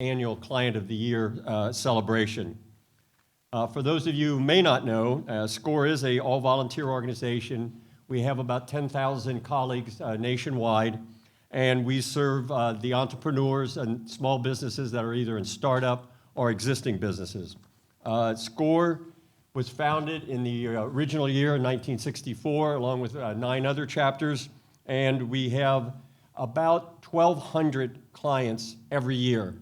annual Client of the Year celebration. For those of you who may not know, SCORE is an all-volunteer organization. We have about 10,000 colleagues nationwide, and we serve the entrepreneurs and small businesses that are either in startup or existing businesses. SCORE was founded in the original year in 1964, along with 9 other chapters, and we have about 1,200 clients every year.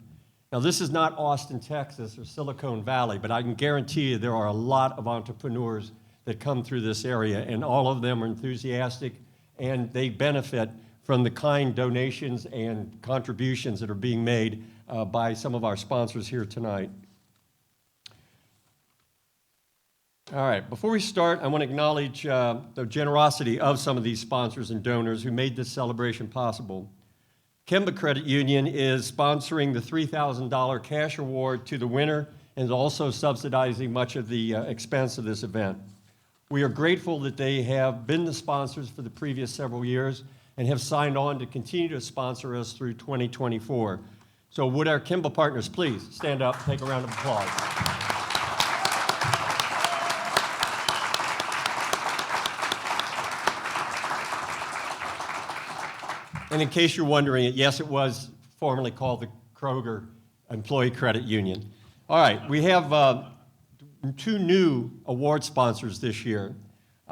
Now, this is not Austin, Texas, or Silicon Valley, but I can guarantee you there are a lot of entrepreneurs that come through this area, and all of them are enthusiastic, and they benefit from the kind donations and contributions that are being made by some of our sponsors here tonight. All right, before we start, I want to acknowledge the generosity of some of these sponsors and donors who made this celebration possible. Kemba Credit Union is sponsoring the $3,000 cash award to the winner and is also subsidizing much of the expense of this event. We are grateful that they have been the sponsors for the previous several years and have signed on to continue to sponsor us through 2024. So would our Kemba partners please stand up and take a round of applause. And in case you're wondering, yes, it was formerly called the Kroger Employee Credit Union. All right, we have 2 new award sponsors this year.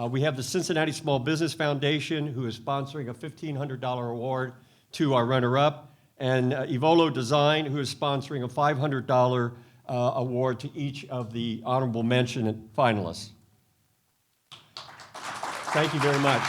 We have the Cincinnati Small Business Foundation, who is sponsoring a $1,500 award to our runner-up, and Evolo Design, who is sponsoring a $500 award to each of the honorable mention finalists. Thank you very much.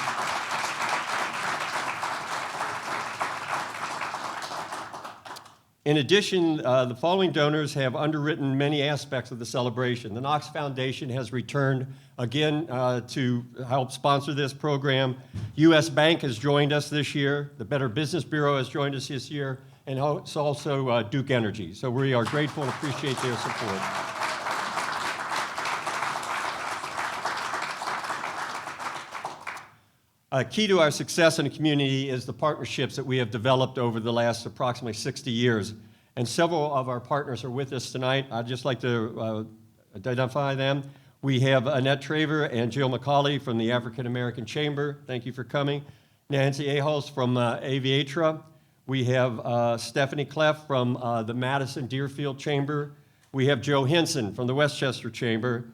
In addition, the following donors have underwritten many aspects of the celebration. The Knox Foundation has returned again to help sponsor this program. U.S. Bank has joined us this year. The Better Business Bureau has joined us this year, and it's also Duke Energy. So we are grateful and appreciate their support. Key to our success in the community is the partnerships that we have developed over the last approximately 60 years. And several of our partners are with us tonight. I'd just like to identify them. We have Annette Traver and Jill McCauley from the African American Chamber. Thank you for coming. Nancy Ahos from Aviatra. We have Stephanie Cleff from the Madison Deerfield Chamber. We have Joe Henson from the Westchester Chamber.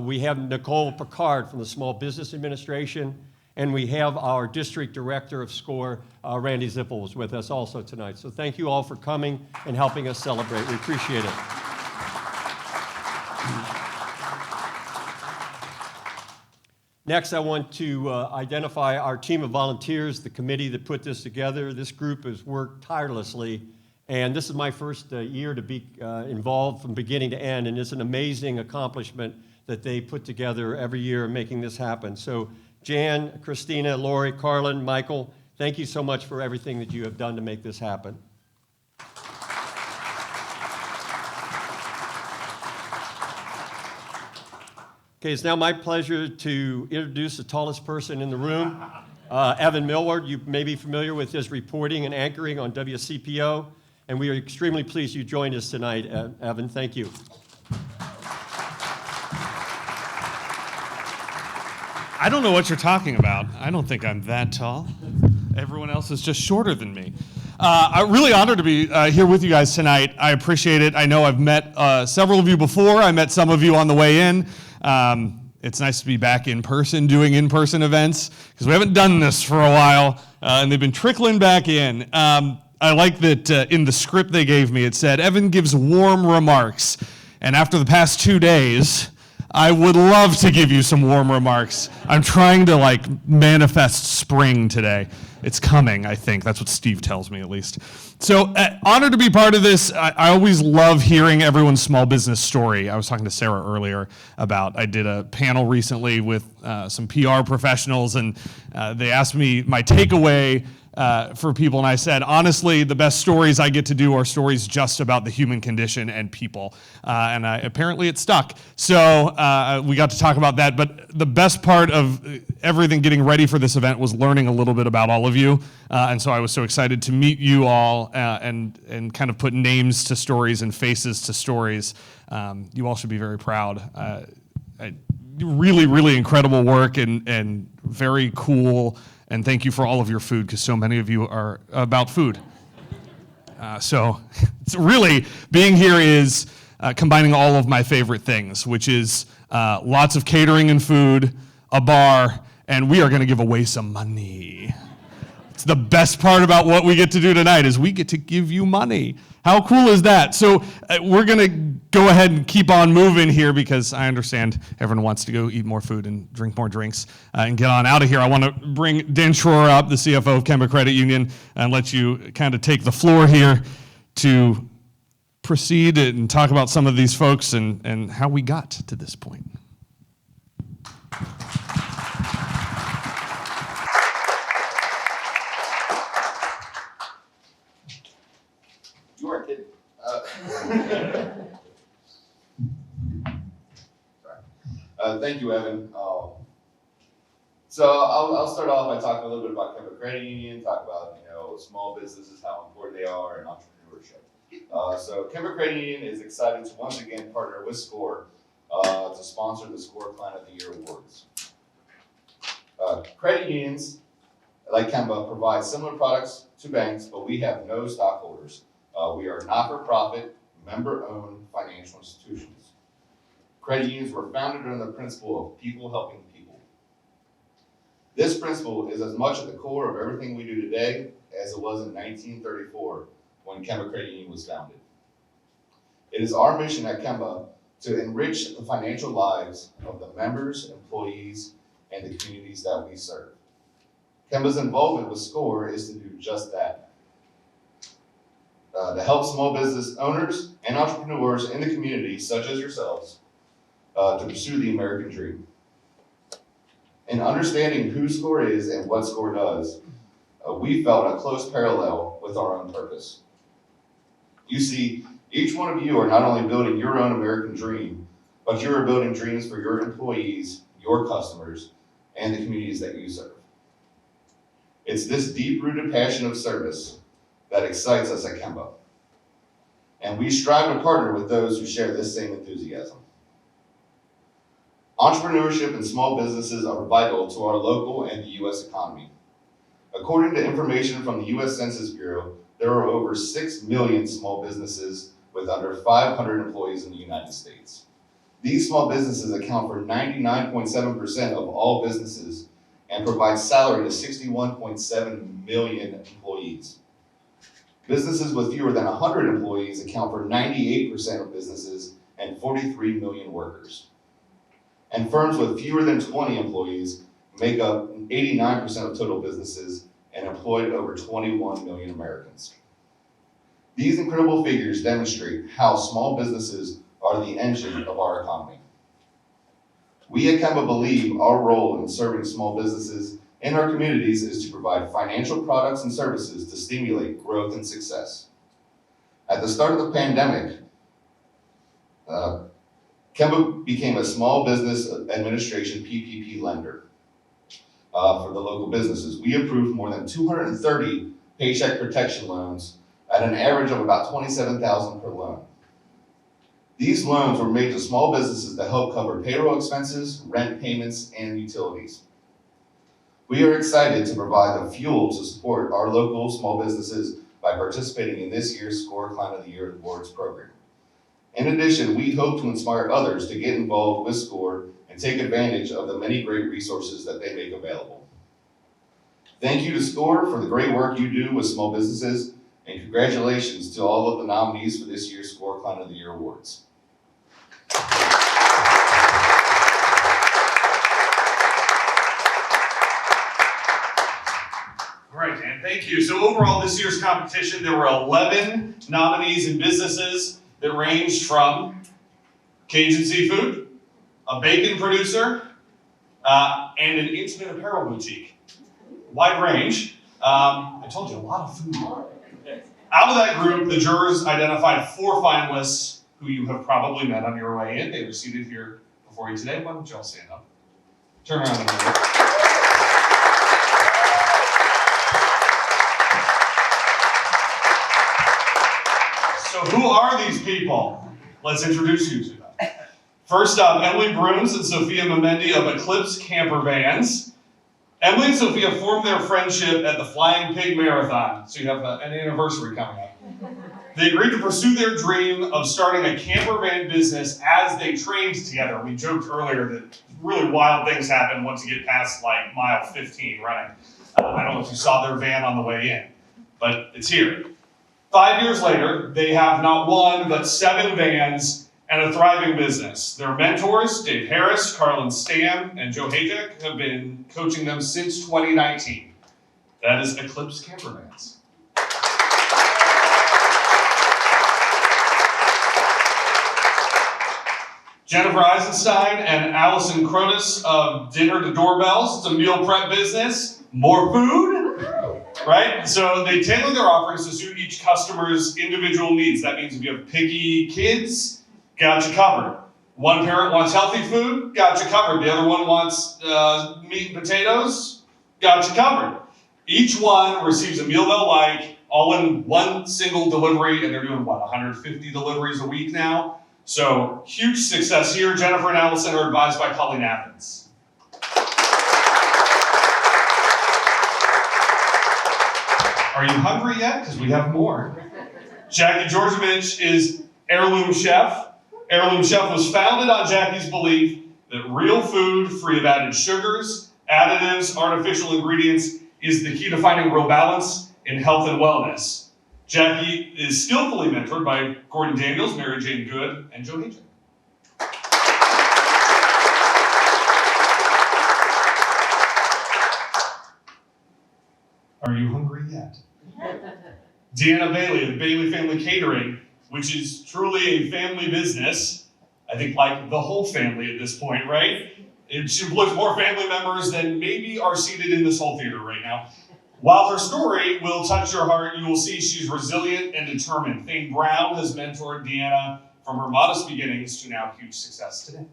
We have Nicole Picard from the Small Business Administration. And we have our district director of SCORE, Randy Zippel, is with us also tonight. So thank you all for coming and helping us celebrate. We appreciate it. Next, I want to identify our team of volunteers, the committee that put this together. This group has worked tirelessly, and this is my first year to be involved from beginning to end, and it's an amazing accomplishment that they put together every year making this happen. So Jan, Christina, Lori, Carlin, Michael, thank you so much for everything that you have done to make this happen. Okay, it's now my pleasure to introduce the tallest person in the room, Evan Millward. You may be familiar with his reporting and anchoring on WCPO, and we are extremely pleased you joined us tonight, Evan. Thank you. I don't know what you're talking about. I don't think I'm that tall. Everyone else is just shorter than me. I'm really honored to be here with you guys tonight. I appreciate it. I know I've met several of you before. I met some of you on the way in. It's nice to be back in person, doing in-person events, because we haven't done this for a while, and they've been trickling back in. I like that in the script they gave me, it said, Evan gives warm remarks. And after the past 2 days, I would love to give you some warm remarks. I'm trying to manifest spring today. It's coming, I think. That's what Steve tells me, at least. So honored to be part of this. I always love hearing everyone's small business story. I was talking to Sarah earlier I did a panel recently with some PR professionals, and they asked me my takeaway for people, and I said, honestly, the best stories I get to do are stories just about the human condition and people, and apparently it stuck. So we got to talk about that, but the best part of everything getting ready for this event was learning a little bit about all of you, and so I was so excited to meet you all and kind of put names to stories and faces to stories. You all should be very proud. Really, really incredible work and very cool. And thank you for all of your food, because so many of you are about food. So it's really, being here is combining all of my favorite things, which is lots of catering and food, a bar, and we are going to give away some money. It's the best part about what we get to do tonight is we get to give you money. How cool is that? So we're going to go ahead and keep on moving here, because I understand everyone wants to go eat more food and drink more drinks and get on out of here. I want to bring Dan Schroer up, the CFO of Kemba Credit Union, and let you kind of take the floor here to proceed and talk about some of these folks and how we got to this point. You are kidding. Sorry. Thank you, Evan. So I'll start off by talking a little bit about Kemba Credit Union, talk about small businesses, how important they are, and entrepreneurship. So Kemba Credit Union is excited to once again partner with SCORE to sponsor the SCORE Client of the Year Awards. Credit unions, like Kemba, provide similar products to banks, but we have no stockholders. We are not-for-profit, member-owned financial institutions. Credit unions were founded on the principle of people helping people. This principle is as much at the core of everything we do today as it was in 1934 when Kemba Credit Union was founded. It is our mission at Kemba to enrich the financial lives of the members, employees, and the communities that we serve. Kemba's involvement with SCORE is to do just that. To help small business owners and entrepreneurs in the community, such as yourselves, to pursue the American dream. In understanding who SCORE is and what SCORE does, we felt a close parallel with our own purpose. You see, each one of you are not only building your own American dream, but you are building dreams for your employees, your customers, and the communities that you serve. It's this deep-rooted passion of service that excites us at Kemba. And we strive to partner with those who share this same enthusiasm. Entrepreneurship and small businesses are vital to our local and the U.S. economy. According to information from the U.S. Census Bureau, there are over 6 million small businesses with under 500 employees in the United States. These small businesses account for 99.7% of all businesses and provide salary to 61.7 million employees. Businesses with fewer than 100 employees account for 98% of businesses and 43 million workers. And firms with fewer than 20 employees make up 89% of total businesses and employ over 21 million Americans. These incredible figures demonstrate how small businesses are the engine of our economy. We at Kemba believe our role in serving small businesses in our communities is to provide financial products and services to stimulate growth and success. At the start of the pandemic, Kemba became a small business administration PPP lender for the local businesses. We approved more than 230 paycheck protection loans at an average of about $27,000 per loan. These loans were made to small businesses to help cover payroll expenses, rent payments, and utilities. We are excited to provide the fuel to support our local small businesses by participating in this year's SCORE Client of the Year Awards program. In addition, we hope to inspire others to get involved with SCORE and take advantage of the many great resources that they make available. Thank you to SCORE for the great work you do with small businesses, and congratulations to all of the nominees for this year's SCORE Client of the Year Awards. All right, Dan, thank you. So overall, this year's competition, there were 11 nominees and businesses that ranged from Cajun seafood, a bacon producer, and an intimate apparel boutique. Wide range. I told you, a lot of food. Out of that group, the jurors identified 4 finalists who you have probably met on your way in. They were seated here before you today. Why don't you all stand up? Turn around and look. So who are these people? Let's introduce you to them. First up, Emily Bruns and Sophia Momendi of Eclipse Camper Vans. Emily and Sophia formed their friendship at the Flying Pig Marathon, so you have an anniversary coming up. They agreed to pursue their dream of starting a camper van business as they trained together. We joked earlier that really wild things happen once you get past like mile 15 running. I don't know if you saw their van on the way in, but it's here. 5 years later, they have not 1, but 7 vans and a thriving business. Their mentors, Dave Harris, Carlin Stam, and Joe Hajek, have been coaching them since 2019. That is Eclipse Camper Vans. Jennifer Eisenstein and Allison Crotus of Dinner to Doorbells. It's a meal prep business. More food, right? So they tailor their offerings to suit each customer's individual needs. That means if you have picky kids, got you covered. One parent wants healthy food, got you covered. The other one wants meat and potatoes, got you covered. Each one receives a meal they'll like, all in one single delivery, and they're doing, 150 deliveries a week now? So, huge success here. Jennifer and Allison are advised by Colleen Athens. Are you hungry yet? Because we have more. Jackie Georgievich is Heirloom Chef. Heirloom Chef was founded on Jackie's belief that real food, free of added sugars, additives, artificial ingredients, is the key to finding real balance in health and wellness. Jackie is skillfully mentored by Gordon Daniels, Mary Jane Good, and Joe Hajek. Are you hungry yet? Deanna Bailey of Bailey Family Catering, which is truly a family business. I think like the whole family at this point, right? She employs more family members than maybe are seated in this whole theater right now. While her story will touch your heart, you will see she's resilient and determined. Thane Brown has mentored Deanna from her modest beginnings to now huge success today.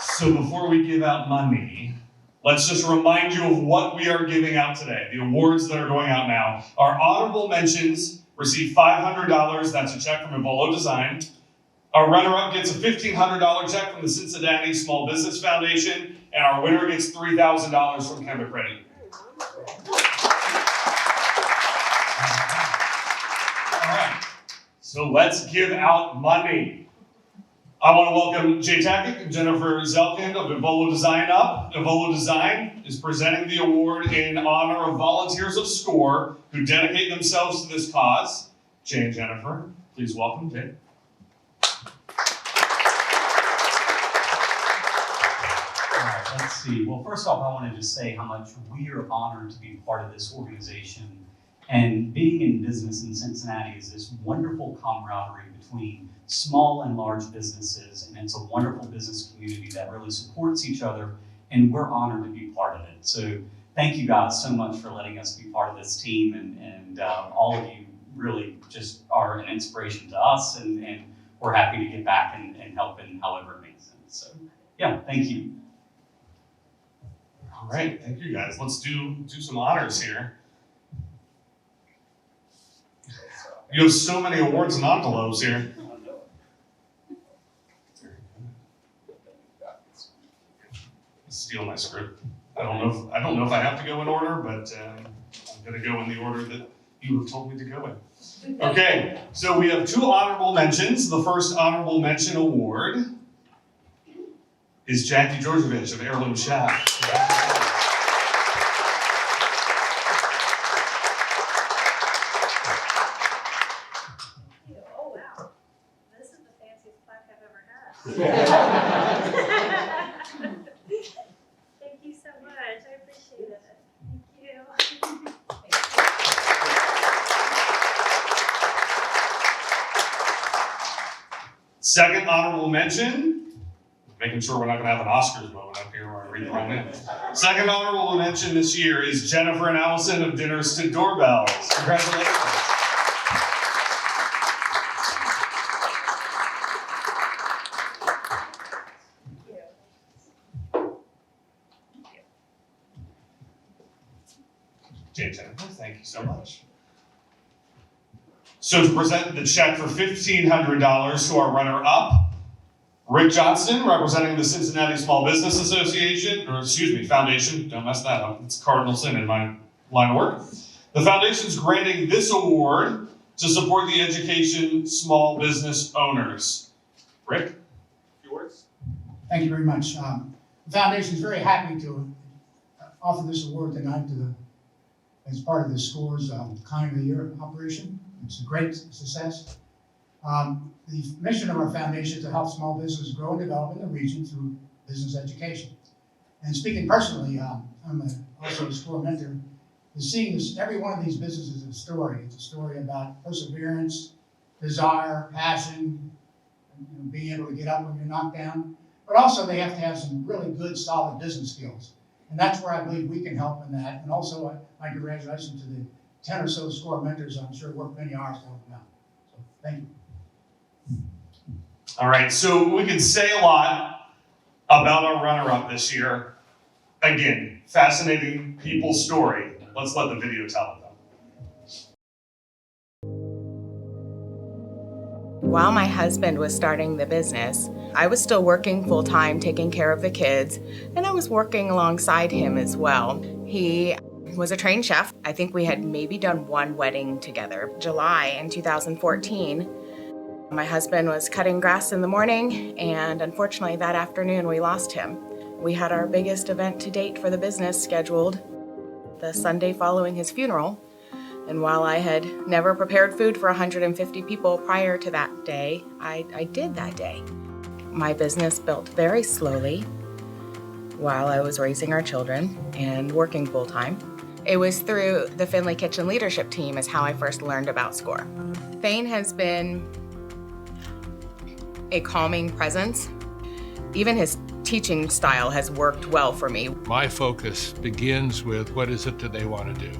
So before we give out money, let's just remind you of what we are giving out today. The awards that are going out now. Our honorable mentions receive $500. That's a check from Evolo Design. Our runner-up gets a $1,500 check from the Cincinnati Small Business Foundation, and our winner gets $3,000 from Kemba Credit Union. All right, so let's give out money. I want to welcome Jay Tackett and Jennifer Zelkind of Evolo Design up. Evolo Design is presenting the award in honor of volunteers of SCORE who dedicate themselves to this cause. Jay and Jennifer, please welcome Jay. Let's see. Well, first off, I want to just say how much we are honored to be part of this organization. And being in business in Cincinnati is this wonderful camaraderie between small and large businesses. And it's a wonderful business community that really supports each other. And we're honored to be part of it. So thank you guys so much for letting us be part of this team. And all of you really just are an inspiration to us. And we're happy to get back and help in however it makes sense. So yeah, thank you. All right, thank you guys. Let's do some honors here. You have so many awards and envelopes here. Steal my script. I don't know if I have to go in order, but I'm going to go in the order that you have told me to go in. Okay, so we have 2 honorable mentions. The first honorable mention award is Jackie Georgievich of Heirloom Chef. Oh, wow. This is the fanciest plaque I've ever had. Thank you so much. I appreciate it. Thank you. Second honorable mention, making making sure we're not gonna have an Oscars moment up here where I read the wrong name. Second honorable mention this year is Jennifer and Allison of Dinners to Doorbells. Congratulations. James Henry, thank you so much. So to present the check for $1,500 to our runner-up, Rick Johnston, representing the Cincinnati Small Business Association, or excuse me, Foundation, don't mess that up, it's cardinal sin in my line of work. The foundation's granting this award to support the education small business owners. Rick, few words? Thank you very much. The foundation is very happy to offer this award tonight as part of the SCORE's Kind of the Year operation. It's a great success. The mission of our foundation is to help small businesses grow and develop in the region through business education. And speaking personally, I'm also a SCORE mentor. Seeing this, every one of these businesses is a story. It's a story about perseverance, desire, passion, being able to get up when you're knocked down. But also they have to have some really good, solid business skills. And that's where I believe we can help in that. And also, my congratulations to the 10 or so SCORE mentors. I'm sure worked many hours to help them out. So, thank you. All right, so we can say a lot about our runner-up this year. Again, fascinating people's story. Let's let the video tell it, though. While my husband was starting the business, I was still working full-time, taking care of the kids, and I was working alongside him as well. He was a trained chef. I think we had maybe done one wedding together. July in 2014, my husband was cutting grass in the morning, and unfortunately that afternoon we lost him. We had our biggest event to date for the business scheduled the Sunday following his funeral. And while I had never prepared food for 150 people prior to that day, I did that day. My business built very slowly while I was raising our children and working full-time. It was through the Finley Kitchen leadership team is how I first learned about SCORE. Thane has been a calming presence. Even his teaching style has worked well for me. My focus begins with what is it that they want to do?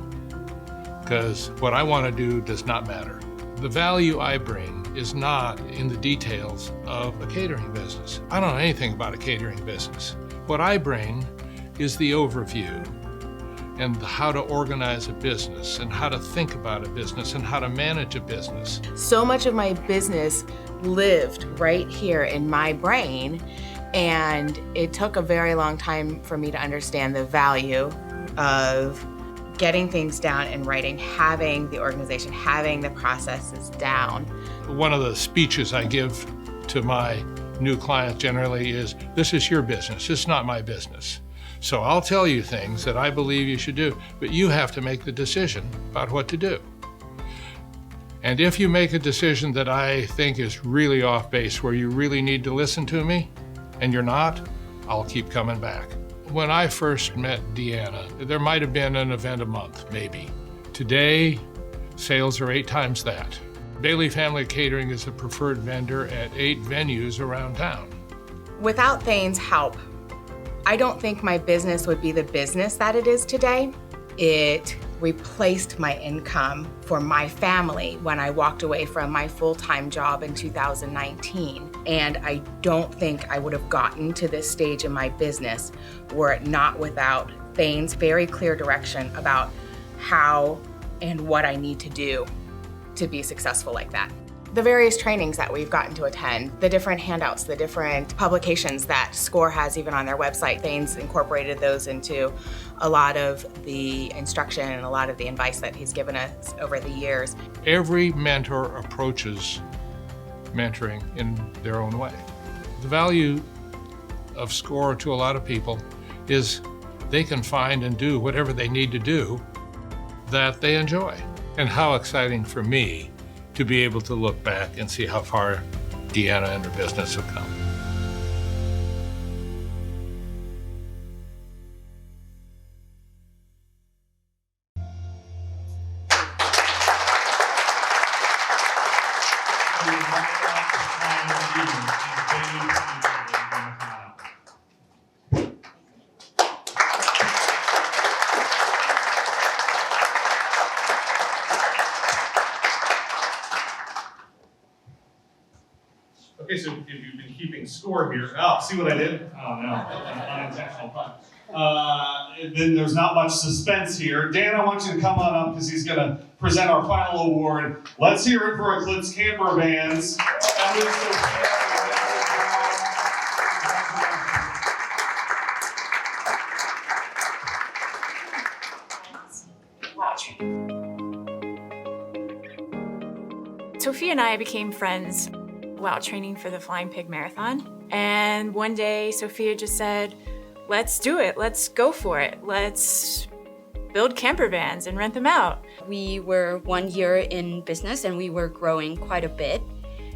Because what I want to do does not matter. The value I bring is not in the details of a catering business. I don't know anything about a catering business. What I bring is the overview and how to organize a business and how to think about a business and how to manage a business. So much of my business lived right here in my brain, and it took a very long time for me to understand the value of getting things down in writing, having the organization, having the processes down. One of the speeches I give to my new clients generally is, this is your business, it's not my business. So I'll tell you things that I believe you should do, but you have to make the decision about what to do. And if you make a decision that I think is really off base, where you really need to listen to me, and you're not, I'll keep coming back. When I first met Deanna, there might have been an event a month, maybe. Today, sales are 8 times that. Bailey Family Catering is a preferred vendor at 8 venues around town. Without Thane's help, I don't think my business would be the business that it is today. It replaced my income for my family when I walked away from my full-time job in 2019. And I don't think I would have gotten to this stage in my business were it not without Thane's very clear direction about how and what I need to do to be successful like that. The various trainings that we've gotten to attend, the different handouts, the different publications that SCORE has even on their website, Thane's incorporated those into a lot of the instruction and a lot of the advice that he's given us over the years. Every mentor approaches mentoring in their own way. The value of SCORE to a lot of people is they can find and do whatever they need to do that they enjoy. And how exciting for me to be able to look back and see how far Deanna and her business have come. case if you've been keeping score here. Oh, see what I did? Oh no, unintentional pun. Then there's not much suspense here. Dan, I want you to come on up because he's going to present our final award. Let's hear it for Eclipse Camper Vans. Sophia and I became friends while training for the Flying Pig Marathon. And one day, Sophia just said, let's do it. Let's go for it. Let's build camper vans and rent them out. We were 1 year in business and we were growing quite a bit.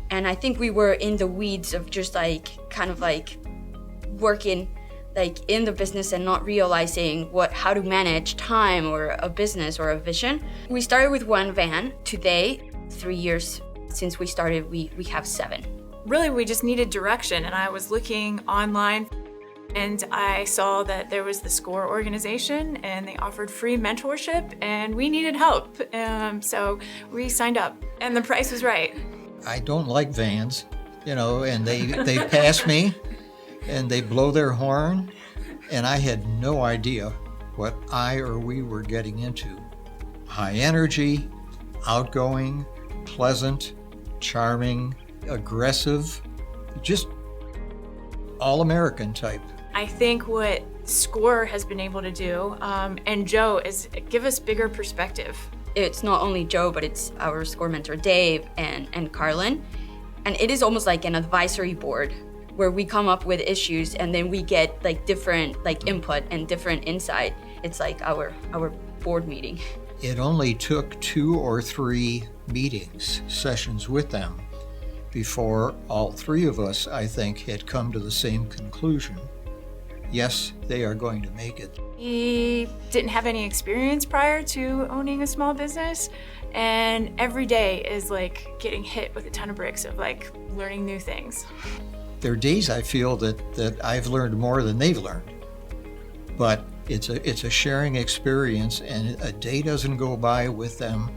And I think we were in the weeds of just kind of working in the business and not realizing how to manage time or a business or a vision. We started with one van. Today, 3 years since we started, we have 7. Really, we just needed direction, and I was looking online and I saw that there was the SCORE organization and they offered free mentorship and we needed help. So we signed up and the price was right. I don't like vans, and they pass me and they blow their horn, and I had no idea what we were getting into. High energy, outgoing, pleasant, charming, aggressive, just all-American type. I think what SCORE has been able to do, and Joe, is give us bigger perspective. It's not only Joe, but it's our SCORE mentor, Dave, and Carlin. And it is almost like an advisory board where we come up with issues and then we get different input and different insight. It's like our board meeting. It only took 2 or 3 sessions with them before all 3 of us, I think, had come to the same conclusion. Yes, they are going to make it. He didn't have any experience prior to owning a small business, and every day is like getting hit with a ton of bricks of learning new things. There are days I feel that I've learned more than they've learned, but it's a sharing experience, and a day doesn't go by with them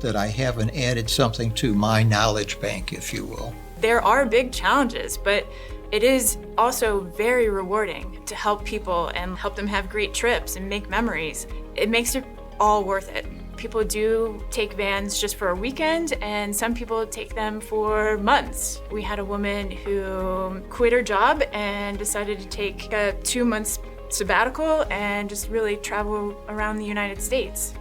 that I haven't added something to my knowledge bank, if you will. There are big challenges, but it is also very rewarding to help people and help them have great trips and make memories. It makes it all worth it. People do take vans just for a weekend, and some people take them for months. We had a woman who quit her job and decided to take a 2-month sabbatical and just really travel around the United States.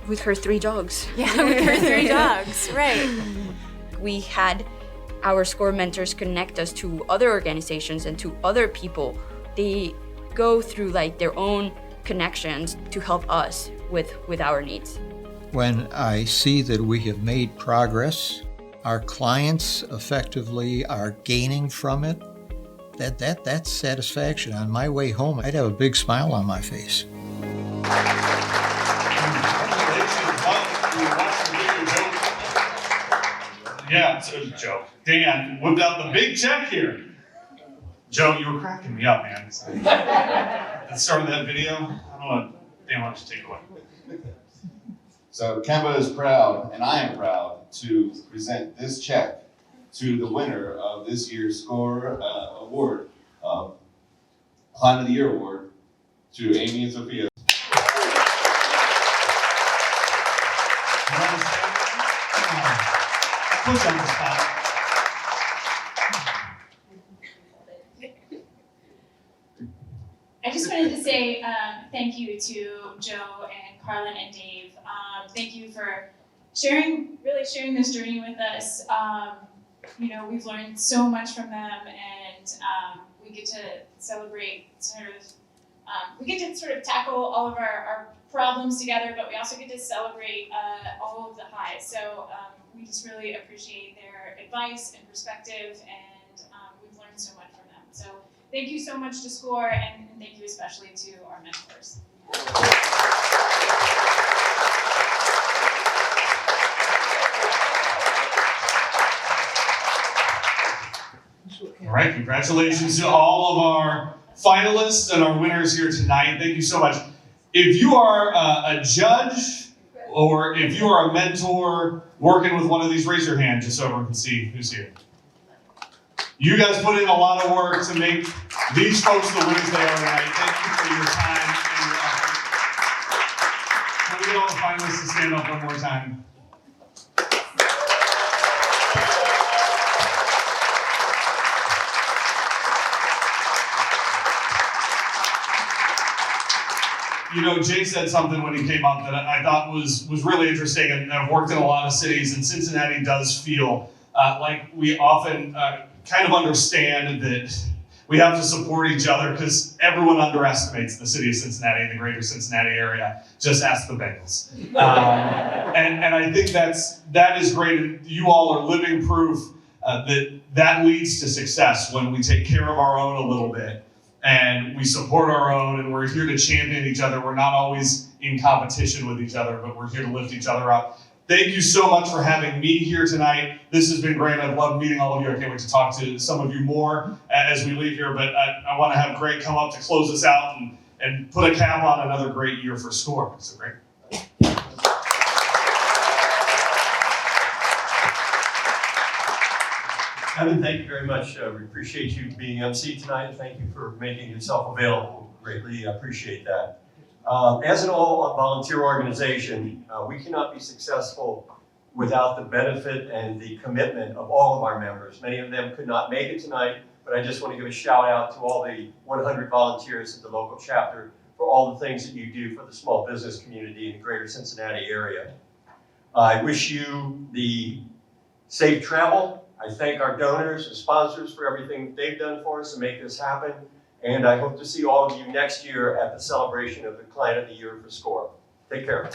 With her 3 dogs. Yeah, with her 3 dogs, right. We had our SCORE mentors connect us to other organizations and to other people. They go through their own connections to help us with our needs. When I see that we have made progress, our clients effectively are gaining from it, that's satisfaction. On my way home, I'd have a big smile on my face. Yeah, so Joe. Dan whipped out the big check here. Joe, you were cracking me up, man. At the start of that video, I don't know. Dan, why don't you take it away? So Kemba is proud, and I am proud, to present this check to the winner of this year's SCORE award, Client of the Year award, to Amy and Sophia. Put on the spot. I just wanted to say thank you to Joe and Carlin and Dave. Thank you for really sharing this journey with us. We've learned so much from them, and we get to celebrate we get to sort of tackle all of our problems together, but we also get to celebrate all of the highs. So we just really appreciate their advice and perspective, and we've learned so much from them. So thank you so much to SCORE, and thank you especially to our mentors. All right, congratulations to all of our finalists and our winners here tonight. Thank you so much. If you are a judge or if you are a mentor working with one of these, raise your hand just so everyone can see who's here. You guys put in a lot of work to make these folks the winners they are tonight. Thank you for your time and your effort. Can we get all the finalists to stand up one more time? You know, Jay said something when he came up that I thought was really interesting, and I've worked in a lot of cities, and Cincinnati does feel like we often kind of understand that we have to support each other because everyone underestimates the city of Cincinnati and the greater Cincinnati area. Just ask the Bengals. And I think that is great. And you all are living proof that leads to success when we take care of our own a little bit. And we support our own, and we're here to champion each other. We're not always in competition with each other, but we're here to lift each other up. Thank you so much for having me here tonight. This has been great. I've loved meeting all of you. I can't wait to talk to some of you more as we leave here, but I want to have Greg come up to close us out and put a cap on another great year for SCORE. So great. Evan, thank you very much. We appreciate you being MC tonight. Thank you for making yourself available. Greatly appreciate that. As an all-volunteer organization, we cannot be successful without the benefit and the commitment of all of our members. Many of them could not make it tonight, but I just want to give a shout out to all the 100 volunteers at the local chapter for all the things that you do for the small business community in the greater Cincinnati area. I wish you the safe travel. I thank our donors and sponsors for everything they've done for us to make this happen. And I hope to see all of you next year at the celebration of the Client of the Year for SCORE. Take care.